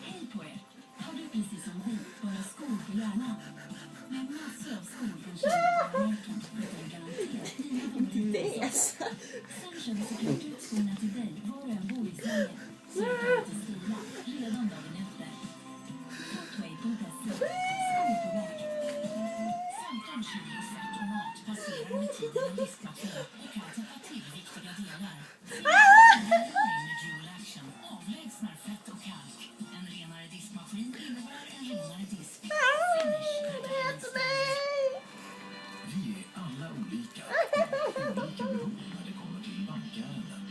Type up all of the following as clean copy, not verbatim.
Hej på er! Har du precis som vi bara skor på hjärnan? Med massor av skor från kända varumärken brukar garanterat dina favoriter. Sen kör vi såklart ut skorna till dig var du än bor i Sverige. Så du kan inte stila redan dagen efter. Hotway.se. Skor på väg. 15 kilo fett och mat passerar med tiden en diskmaskin och kan täppa till viktiga delar. Energy Action avlägsnar fett och kalk. En renare diskmaskin innebär en renare disk. Vi är alla olika. Olika behov när det kommer till bankärenden.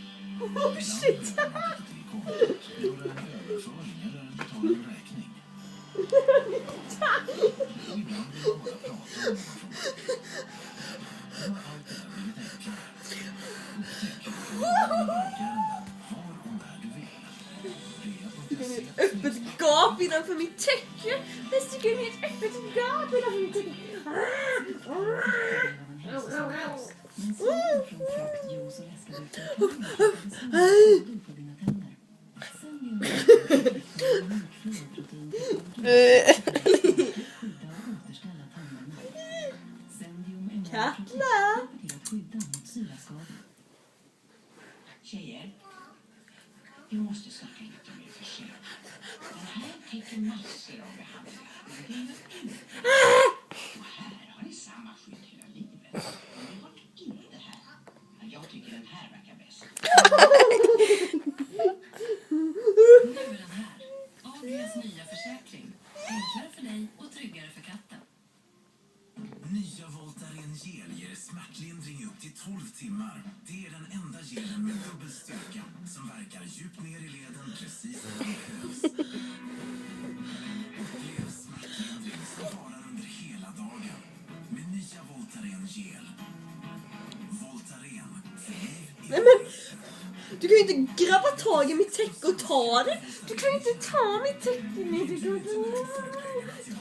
Oh shit! Ibland behöver man till kontot, göra en överföring eller betala en räkning. Och ibland vill man bara prata om någon från nu har allt det här blivit enklare. Upptäck hur bankärenden var och när du vill. Öppet gap innanför mitt täcke. Jag sticker in i ett öppet gap innanför mitt täcke. Katla! Tjejer, vi måste snacka lite mer för sig. Den här täcker massor av behandlingar. Men det är ju inte. Och här har ni samma skydd hela livet. Men det har inte här. Jag tycker den här verkar bäst. Nu är den här. Agrias nya försäkring. Enklare för dig och tryggare för katten. Nya Voltaren gel ger smärtlindring upp till 12 timmar. Det är den enda gelen med dubbel styrka som verkar djupt ner i leden precis när det behövs. Upplev smärtlindring som varar under hela dagen med nya Voltaren gel. Voltaren för liv i rörelse. Du kan ju inte grabba tag i mitt täcke och ta det. Du kan ju inte ta mitt täcke. Nej, du kan inte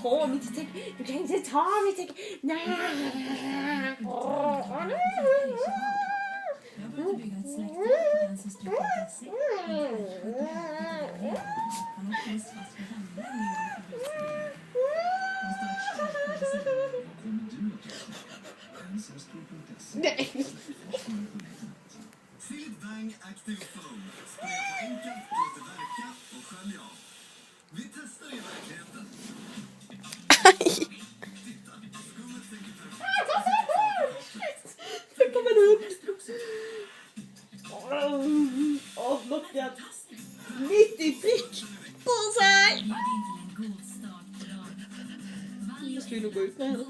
ta mitt täcke. Du kan inte ta mitt täcke. Nej. Jag började bygga ett släkte på den som stod på Tessie. Han har kläst fast för hemma i bröstbilen. Han startar Kommer du att ta en som står på dess? Nej. Philip Bang Active Foam. Spraya på enkelt, låter verka och skölj av. Vi testar i verkligheten. Titta, skummet tänker perfekt. Så kommer det upp. Åh, lockad. Mitt i prick. Bullseye. Det är inte en god start på dagen. Jag skulle nog gå ut med henne.